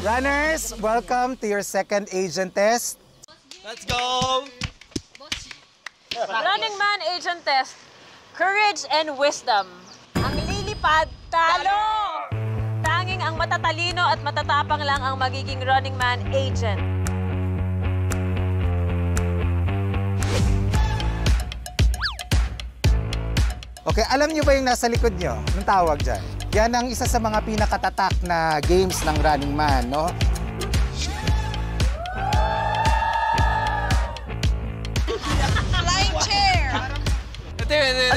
Runners, welcome to your second agent test. Let's go! Running Man agent test, courage and wisdom. Ang lilipad, talo! Tanging ang matatalino at matatapang lang ang magiging Running Man agent. Okay, alam niyo ba yung nasa likod niyo? Anong tawag dyan? Yan ang isa sa mga pinakatatak na games ng Running Man, no? Flying chair!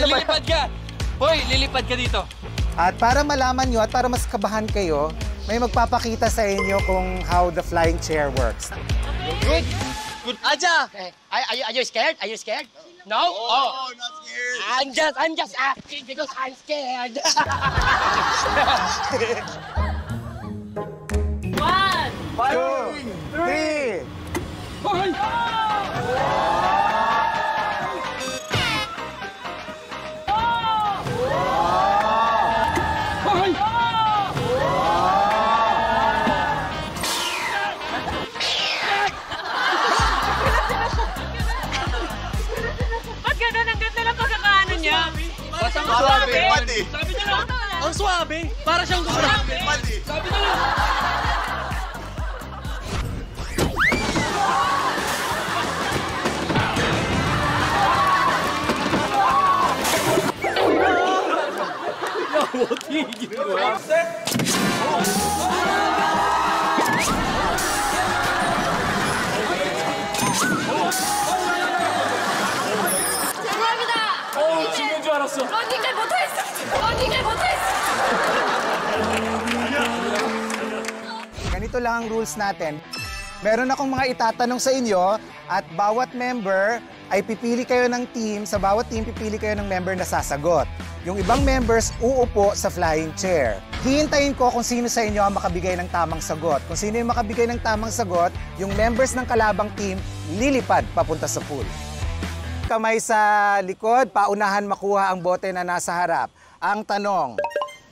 Lilipad ka! Hoy, lilipad ka dito. At para malaman nyo at para mas kabahan kayo, may magpapakita sa inyo kung how the flying chair works. Good. Good. Aja! Are you scared? Are you scared? No? Oh, not scared. I'm just asking because I'm scared. 1, 2, 3. Ba't ganun? Ang ganda ng pagkakaano niya. Ang swabe. Sabi niya lang. Ang swabe. Para siyang gumrabe. Sabi niya lang. 죽는 줄 알았어. 런닝을 못했어! 런닝을 못했어! Ganito lang ang rules natin. Meron akong mga itatanong sa inyo at bawat member ay pipili kayo ng team. Sa bawat team, pipili kayo ng member na sasagot. Yung ibang members uupo sa flying chair. Hihintayin ko kung sino sa inyo ang makabigay ng tamang sagot. Kung sino yung makabigay ng tamang sagot, yung members ng kalabang team lilipad papunta sa pool. Kamay sa likod, paunahan makuha ang bote na nasa harap. Ang tanong,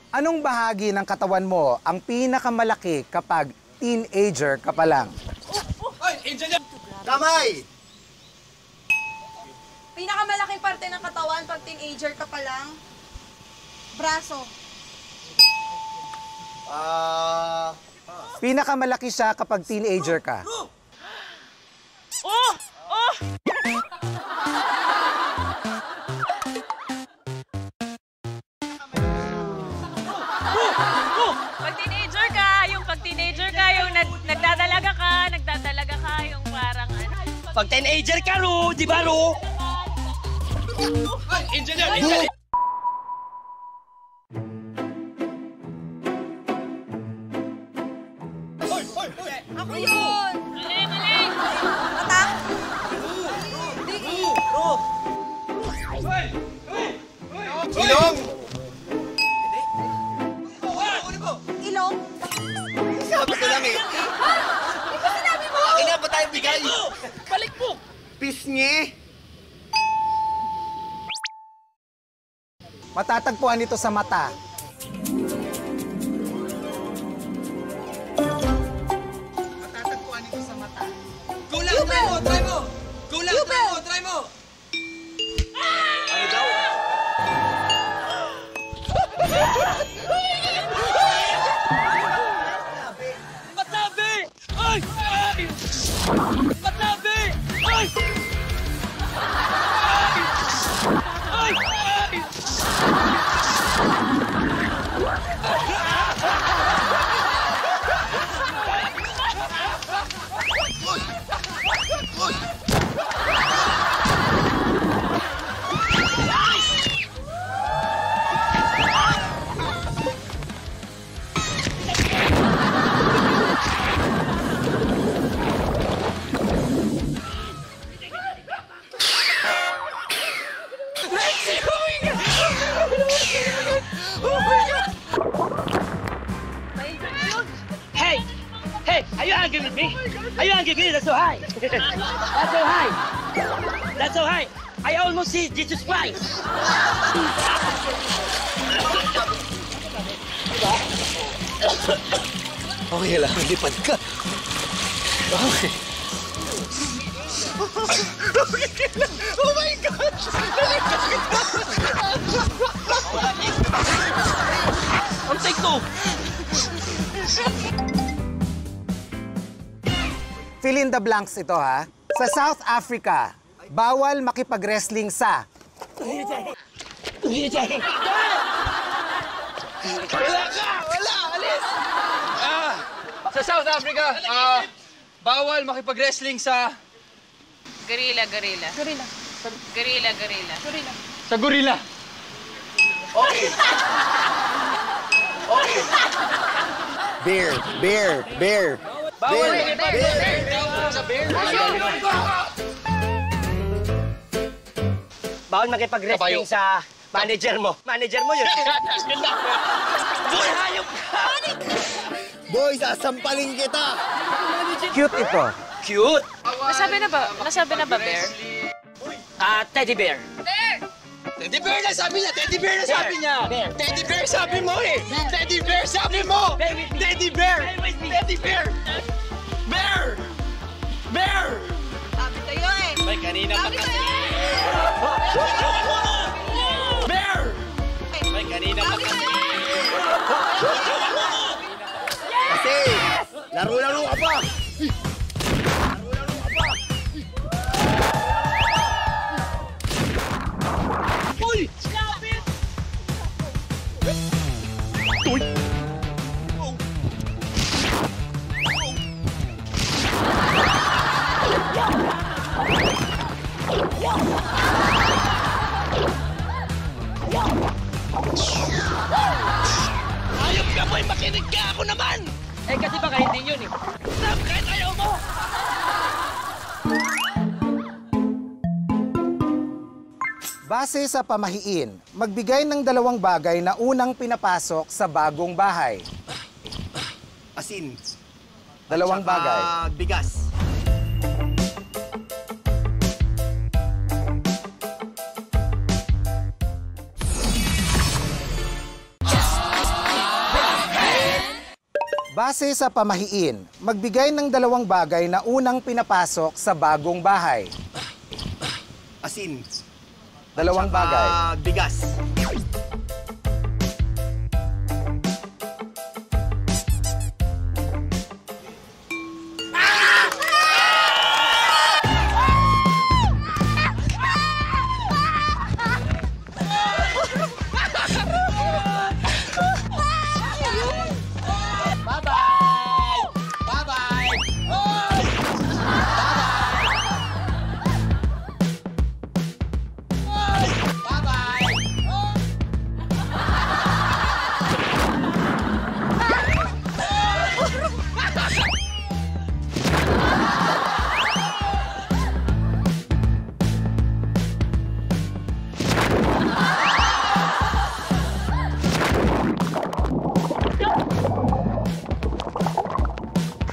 anong bahagi ng katawan mo ang pinakamalaki kapag teenager ka pa lang? Ay, Angel yan! Kamay! Pinakamalaking parte ng katawan pag teenager ka pa lang, braso. Pinakamalaki siya kapag teenager ka. Oh! Oh! Pag teenager ka, yung nagdadalaga ka, yung parang ano. Pag teenager ka, Ro, di ba, Ro? Ay, Angel yan! Angel yan! Ako yun! Mali, mali! Mata? Ilong! Ilong? Sabi ko lang eh. Di ba sinabi mo? Akin na ba tayo bigay? Balik mo! Pisngi! Matatagpuan ito sa mata. Matatagpuan ito sa mata. Go lang! Try mo! Try mo! Go lang! Try mo! Try mo! Ano daw? Matabi! Ay! Ay! Matabi! Ay! Ay! Ay! Hey! Hey! Are you angry with me? Are you angry with me? That's so high! That's so high! That's so high! I almost see Jesus Christ! Okay lang, lipad ka. Okay. Oh my gosh! Ang take two. Fill in the blanks ito, ha? Sa South Africa, bawal makipag-wrestling sa... Wala! Alis! Sa South Africa, bawal makipag-wrestling sa... Gorilla. Sa gorilla. Okay. Bear. Bawal Bawal makipag-wrestling sa manager mo. Manager mo yun. Boy, hayop ka! Boy, sasampalin kita! Cute ito. Cute. Nasabi na ba, Bear? Teddy bear. Teddy bear na sabi niya! Teddy bear na sabi niya! Bear. Teddy bear sabi mo eh! Teddy bear sabi mo! Bear with me. Teddy bear! Bear with me. Teddy bear! Bear! Bear! Sabi tayo eh. Ay, kanina pa Sabi kasi. tayo eh. Bear! Ay, kanina pa Sabi kasi. tayo eh. Kasi, laro-laro ka pa! Uy! Stop it! Ayop ka boy! Makinig ka ako naman! Eh kasi baka hindi yun eh. Stop! Kahit ayaw mo! Base sa pamahiin, magbigay ng 2 bagay na unang pinapasok sa bagong bahay. Asin. 2 bagay. Bigas. Base sa pamahiin, magbigay ng 2 bagay na unang pinapasok sa bagong bahay. Asin. 2 bagay. Bigas.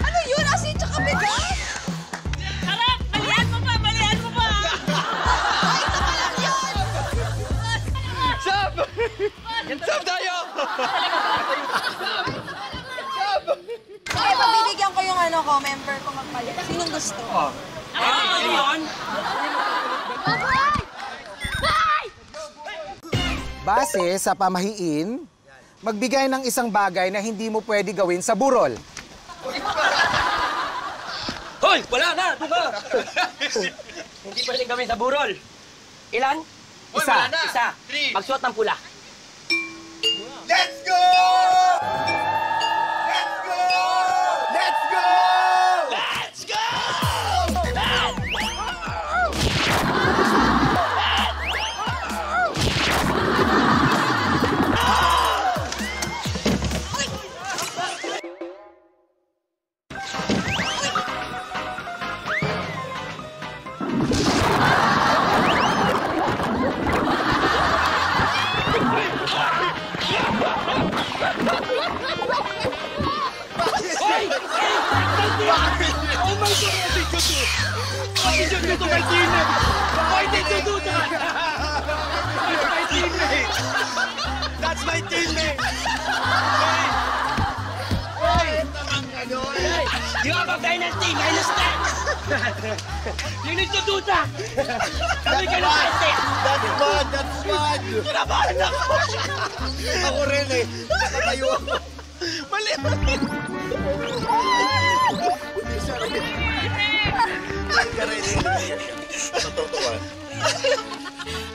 Ano yun? Asin tsaka bigas? Harap! Balian mo pa! Ay, isa pa lang yun! Sab! Sab tayo! Okay, pabibigyan ko yung member ko magpalit. Sinong gusto? Base sa pamahiin, magbigay ng 1 bagay na hindi mo pwede gawin sa burol. Hoy! Wala na! Buka! Hindi pwedeng gawin sa burol. Ilan? Hoy, wala na. Isa. 3. Magsuot ng pula. Let's go! Let's go! Let's go! Let's go! Oh my God! What did you do to my teammate? Why did you do that? My teammate! That's my teammate! Hey! about Dynasty, minus 10! You need to do that! Sabi ka ng Dynasty! That's bad! Kinabahan ako! Ako rin eh. Nakatayo ako. Mali! Totoo.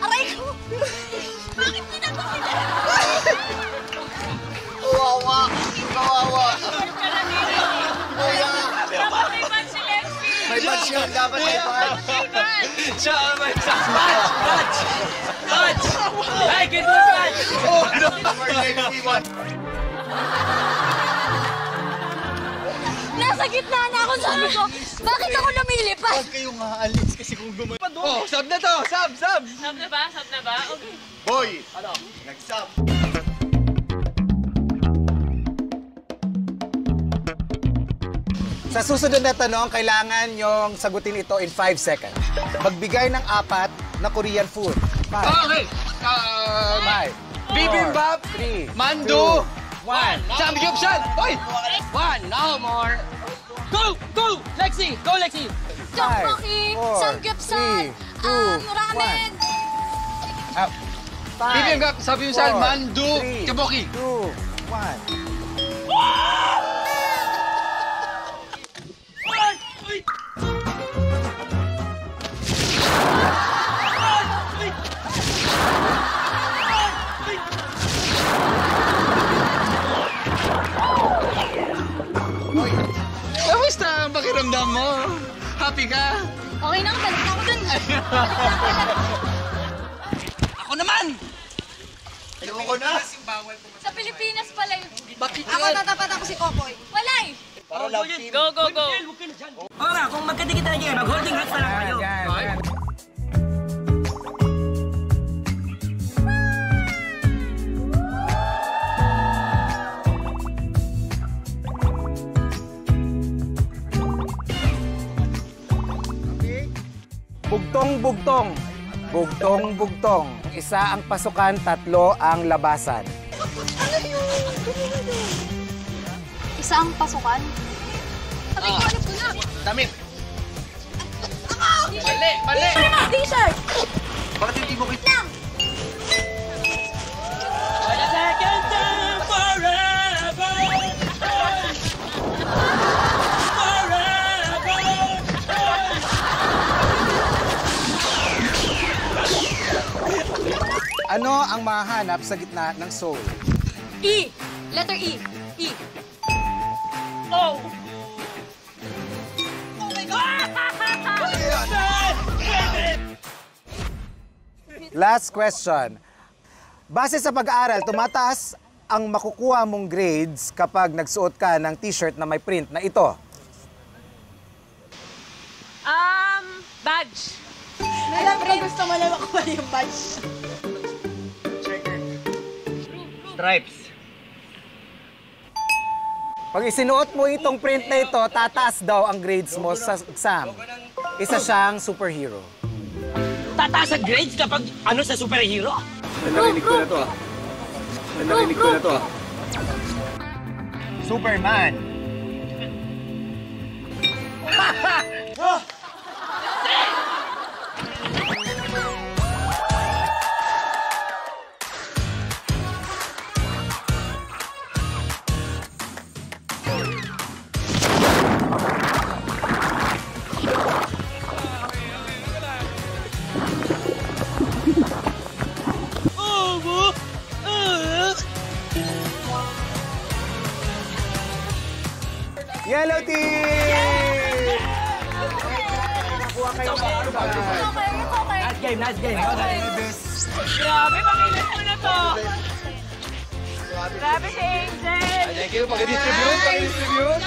Aray ko! Bakit ginagawa nila? Kawawa! Kawawa! Kuya! May badge yun. Dapat may badge. Siya ang may Badge! Badge! Hey, give me a badge! Oh, no! Number 91. Nasa gitna na ako, sabi ko, bakit ako lumilipad? Huwag kayong aalis kasi kung gumawa. Oh, sab na to! Sab! Sab! Sab na ba? Sab na ba? Okay. Boy! Ano? Nag-sub. Sa susunod na tanong, kailangan yung sagutin ito in 5 seconds. Magbigay ng 4 na Korean food. 5, Okay! 5, Bibimbap! 3, Mando! 1. Samgyupsal! Hoy! One, no more! Go! Go! Lexi! Go, Lexi! Tteokbokki, samgyeopsal, ramen. 5, Bibimbap, samgyupsal, mando, kaboki! 2, 1. Kamusta ang pakiramdam mo? Happy ka? Okay na, balik na ako dun. Ako naman! Ayoko na! Sa Pilipinas pala yun. Bakit Ako tatapat ako si Kokoy. Wala eh. Para love team. Go, go, go. Ora, kung magkadikit na dyan, mag-holding hands na lang kayo. Yan. Bugtong-bugtong. Bugtong-bugtong. Isa ang pasukan, 3 ang labasan. Isa ang pasukan. Aray ko, alam ko na. Damit! Mali! Mali! T-shirt! Bakit hindi mo kita? Lang! For the second time forever! Ano ang mahanap sa gitna ng soul? E. Letter E. E. Oh! Last question. Base sa pag-aaral, tumataas ang makukuha mong grades kapag nagsuot ka ng t-shirt na may print na ito. Badge. Alam ko gusto mo lang makuha yung badge. Stripes. Pag isinuot mo itong print na ito, tataas daw ang grades mo sa exam. Isa siyang superhero. Tataas ang grades kapag ano sa superhero? Narinig ko na to ah. Narinig ko na to ah. Superman. Yellow team! Nakuha kayo ng Okay, okay. Nice game, nice game. Grabe, makinig mo na to. Grabe si Angel. Thank you. Pag-distribute. Pag-distribute.